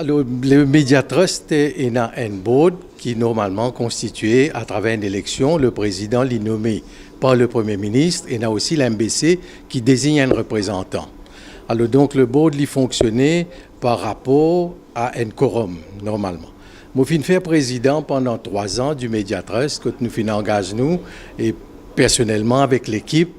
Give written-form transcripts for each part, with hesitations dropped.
Alors, le Media Trust est un board qui est normalement constitué à travers une élection. Le président l'est nommé par le Premier ministre et il y a aussi l'MBC qui désigne un représentant. Alors donc le board lui fonctionnait par rapport à un quorum normalement. Moi, je suis fait président pendant 3 ans du Media Trust, que nous engagés nous et personnellement avec l'équipe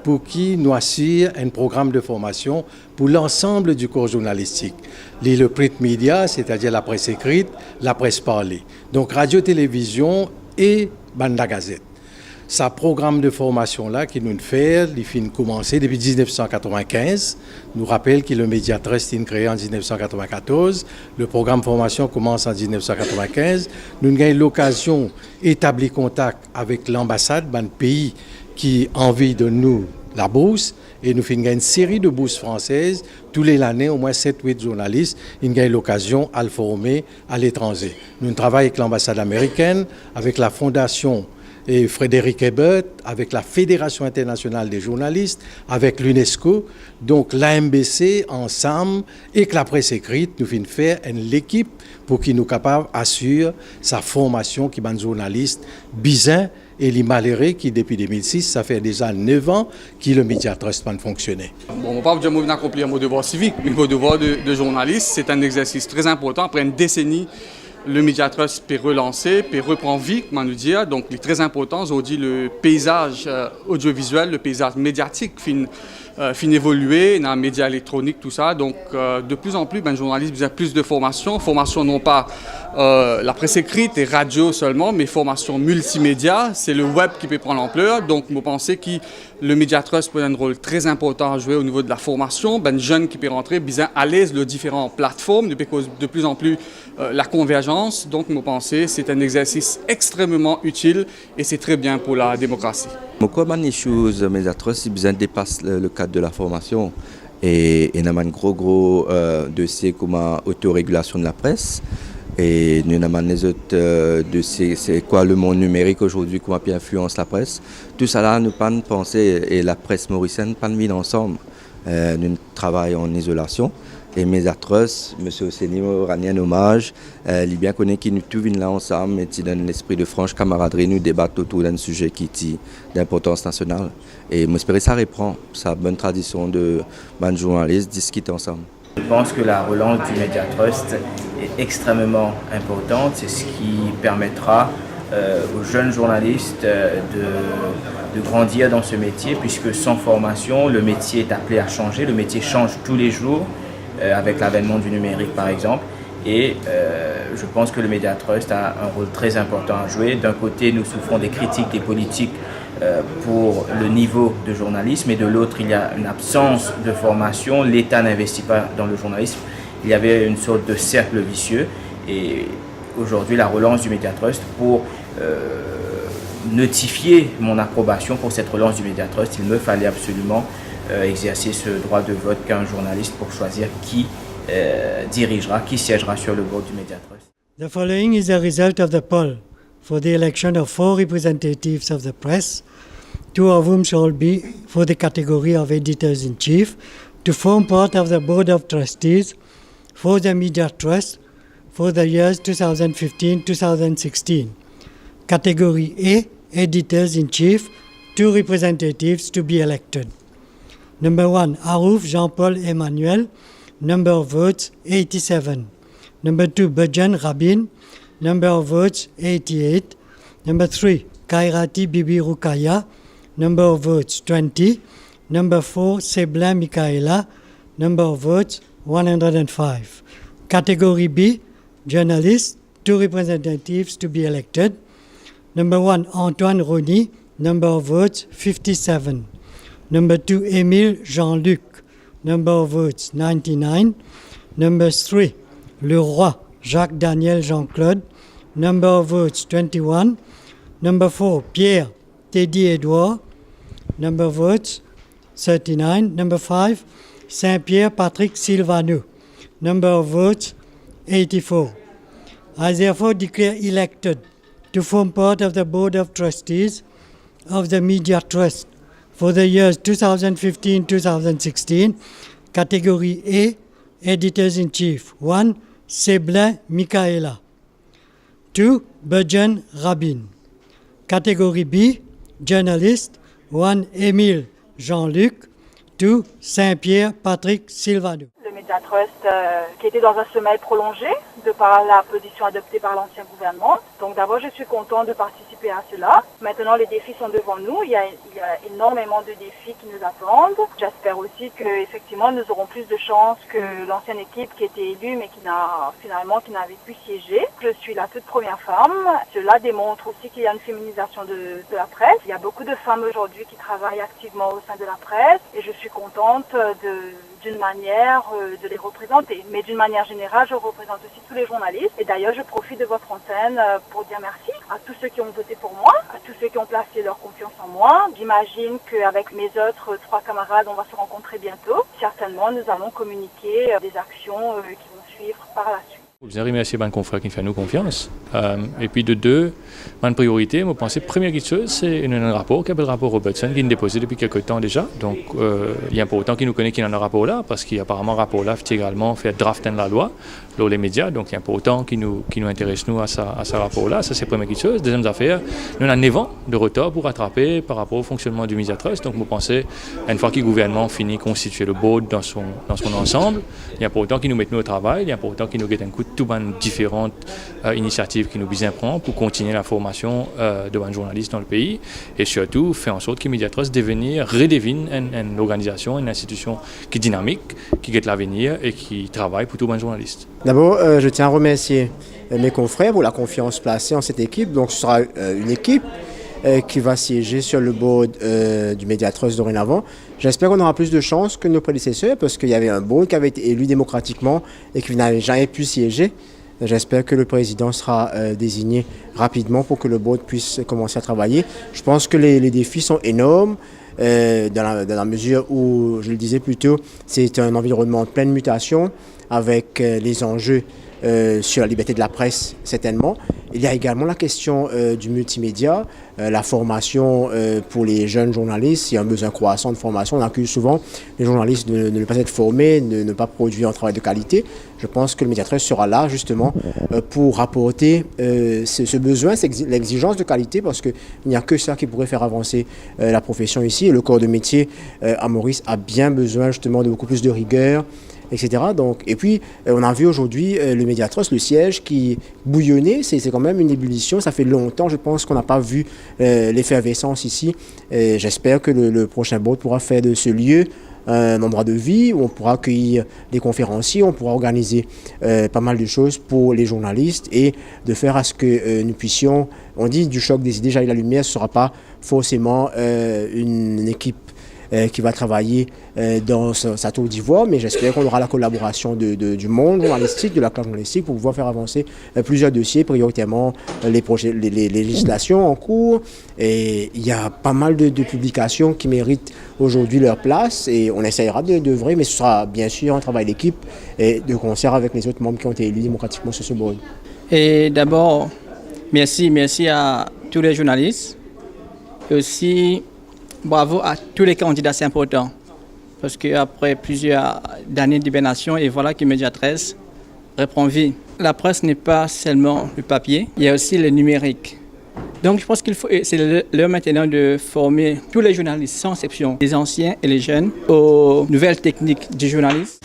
pour qui nous assure un programme de formation pour l'ensemble du corps journalistique. Le print media, c'est-à-dire la presse écrite, la presse parlée. Donc radio-télévision et bande gazette. Ce programme de formation-là qui nous fait, il a commencé depuis 1995. Nous rappelle que le Media Trust est créé en 1994. Le programme de formation commence en 1995. Nous avons eu l'occasion d'établir contact avec l'ambassade d'un pays qui a envie de nous la bourse. Et nous faisons une série de bourses françaises. Tous les années, au moins 7-8 journalistes, ils ont eu l'occasion à le former à l'étranger. Nous travaillons avec l'ambassade américaine, avec la fondation et Frédéric Ebert, avec la Fédération internationale des journalistes, avec l'UNESCO. Donc l'AMBC, ensemble, et que la presse écrite, nous finissons faire l'équipe pour qu'il nous capable d'assurer sa formation qui est un journaliste bizarre et les malheureux qui, depuis 2006, ça fait déjà 9 ans que le Media Trust peut fonctionner. Bon, on ne va pas dire accomplir mon devoir civique, mais mon devoir de journaliste, c'est un exercice très important. Après une décennie, le Media Trust peut relancer, peut reprendre vie, comment nous dire. Donc, il est très important. Aujourd'hui, le paysage audiovisuel, le paysage médiatique fin évoluer dans les médias électroniques, tout ça. Donc, de plus en plus, le journaliste a plus de formation. Formation non pas la presse écrite et radio seulement, mais formation multimédia. C'est le web qui peut prendre l'ampleur. Donc, vous pensez que le Media Trust peut avoir un rôle très important à jouer au niveau de la formation. Ben, jeune qui peut rentrer, bien à l'aise les différentes plateformes, de plus en plus la convergence. Donc, vous pensez que c'est un exercice extrêmement utile et c'est très bien pour la démocratie. Comment les choses, Media Trust, dépassent le cadre de la formation et il y a un gros dossier comme autorégulation de la presse. Et nous avons les autres dossiers, c'est quoi le monde numérique aujourd'hui, comment il influence la presse. Tout ça là, nous pas penser, et la presse mauricienne, pas mis ensemble. Nous travaillons en isolation. Et Media Trust, M. Ossénio, rend un hommage. Il est bien connu qu'il nous tous là ensemble et qui donne l'esprit de franche camaraderie, nous débattons autour d'un sujet qui est d'importance nationale. Et j'espère que ça reprend sa bonne tradition de bonnes journalistes discuter ensemble. Je pense que la relance du Media Trust est extrêmement importante. C'est ce qui permettra aux jeunes journalistes de grandir dans ce métier, puisque sans formation, le métier est appelé à changer. Le métier change tous les jours avec l'avènement du numérique, par exemple. Et je pense que le Media Trust a un rôle très important à jouer. D'un côté, nous souffrons des critiques des politiques pour le niveau de journalisme, et de l'autre, il y a une absence de formation. L'État n'investit pas dans le journalisme. Il y avait une sorte de cercle vicieux, et aujourd'hui, la relance du Media Trust, pour notifier mon approbation pour cette relance du Media Trust, il me fallait absolument exercer ce droit de vote qu'un journaliste pour choisir qui dirigera, qui siégera sur le board du Media Trust. The following is a result of the poll for the election of 4 representatives of the press, 2 of whom shall be for the category of editors-in-chief, to form part of the Board of Trustees for the Media Trust for the years 2015-2016. Category A, editors-in-chief, 2 representatives to be elected. Number 1, Arouf Jean-Paul Emmanuel, number of votes 87. Number 2, Bajan Rabin, number of votes 88. Number 3, Kairati Bibi Rukaya, number of votes 20. Number 4, Seblin Mikaela, number of votes 105. Category B, journalists, 2 representatives to be elected. Number 1, Antoine Rony, number of votes 57. Number 2, Émile Jean-Luc, number of votes 99. Number 3, Leroy Jacques Daniel Jean-Claude, number of votes 21. Number 4, Pierre Teddy Edouard, number of votes 39. Number 5, Saint-Pierre Patrick Silvano, number of votes 84. I therefore declare elected to form part of the Board of Trustees of the Media Trust for the years 2015-2016, Category A, Editors-in-Chief, 1, Seblin Michaela. 2. Burjan Rabin. Catégorie B, journalist. 1. Émile Jean-Luc. 2. Saint-Pierre Patrick Silvano. Le Media Trust qui était dans un sommeil prolongé de par la position adoptée par l'ancien gouvernement. Donc d'abord, je suis contente de participer à cela. Maintenant, les défis sont devant nous. Il y a énormément de défis qui nous attendent. J'espère aussi que effectivement, nous aurons plus de chances que l'ancienne équipe qui était élue mais qui n'avait pu siéger. Je suis la toute première femme. Cela démontre aussi qu'il y a une féminisation de la presse. Il y a beaucoup de femmes aujourd'hui qui travaillent activement au sein de la presse et je suis contente d'une manière de les représenter. Mais d'une manière générale, je représente aussi tous les journalistes. Et d'ailleurs, je profite de votre antenne pour dire merci à tous ceux qui ont voté pour moi, à tous ceux qui ont placé leur confiance en moi. J'imagine qu'avec mes autres 3 camarades, on va se rencontrer bientôt. Certainement, nous allons communiquer des actions qui vont suivre par la suite. Je voudrais remercier mes confrères qui font nous confiance. Et puis de deux, ma priorité, je pense que la première chose, c'est un rapport qui s'appelle le rapport Robertson, qui est déposé depuis quelques temps déjà. Donc il est important qu'il nous connaisse qu'il y a un rapport là, parce qu'apparemment le rapport là fait également faire draft de la loi dans les médias. Donc il est important qu'il nous intéresse nous à ce rapport là. Ça c'est la première chose. Deuxième affaire, nous avons 9 ans de retard pour rattraper par rapport au fonctionnement du Media Trust. Donc je pense une fois que le gouvernement finit de constituer le board dans son ensemble, il est important qu'il nous mette nous au travail, il est important qu'il nous guette un coup de toutes les différentes initiatives qui nous visent à prendre pour continuer la formation de bons journalistes dans le pays et surtout faire en sorte que Media Trust redevine une organisation, une institution qui est dynamique, qui guette l'avenir et qui travaille pour tous les bons journalistes. D'abord, je tiens à remercier mes confrères pour la confiance placée en cette équipe. Donc, ce sera une équipe qui va siéger sur le board du Media Trust dorénavant. J'espère qu'on aura plus de chance que nos prédécesseurs parce qu'il y avait un board qui avait été élu démocratiquement et qui n'avait jamais pu siéger. J'espère que le président sera désigné rapidement pour que le board puisse commencer à travailler. Je pense que les défis sont énormes dans la mesure où, je le disais plus tôt, c'est un environnement de pleine mutation avec les enjeux sur la liberté de la presse, certainement. Il y a également la question du multimédia, la formation pour les jeunes journalistes. Il y a un besoin croissant de formation. On accuse souvent les journalistes de ne pas être formés, de ne pas produire un travail de qualité. Je pense que le Media Trust sera là justement pour apporter ce besoin, l'exigence de qualité, parce qu'il n'y a que ça qui pourrait faire avancer la profession ici. Et le corps de métier à Maurice a bien besoin justement de beaucoup plus de rigueur, etc. Donc, et puis, on a vu aujourd'hui le Media Trust, le siège qui bouillonnait. C'est quand même une ébullition. Ça fait longtemps, je pense, qu'on n'a pas vu l'effervescence ici. J'espère que le prochain board pourra faire de ce lieu un endroit de vie où on pourra accueillir des conférenciers, on pourra organiser pas mal de choses pour les journalistes et de faire à ce que nous puissions, on dit du choc des idées, jaillit la lumière, ce ne sera pas forcément une équipe qui va travailler dans sa tour d'ivoire, mais j'espère qu'on aura la collaboration du monde journalistique, de la classe journalistique pour pouvoir faire avancer plusieurs dossiers, prioritairement les législations en cours. Et il y a pas mal de publications qui méritent aujourd'hui leur place et on essaiera d'œuvrer, mais ce sera bien sûr un travail d'équipe et de concert avec les autres membres qui ont été élus démocratiquement sur ce board. Et d'abord, merci à tous les journalistes et aussi bravo à tous les candidats, c'est important. Parce qu'après plusieurs années d'hibernation, et voilà que Media Trust reprend vie. La presse n'est pas seulement le papier, il y a aussi le numérique. Donc je pense c'est l'heure maintenant de former tous les journalistes, sans exception, les anciens et les jeunes, aux nouvelles techniques du journalisme.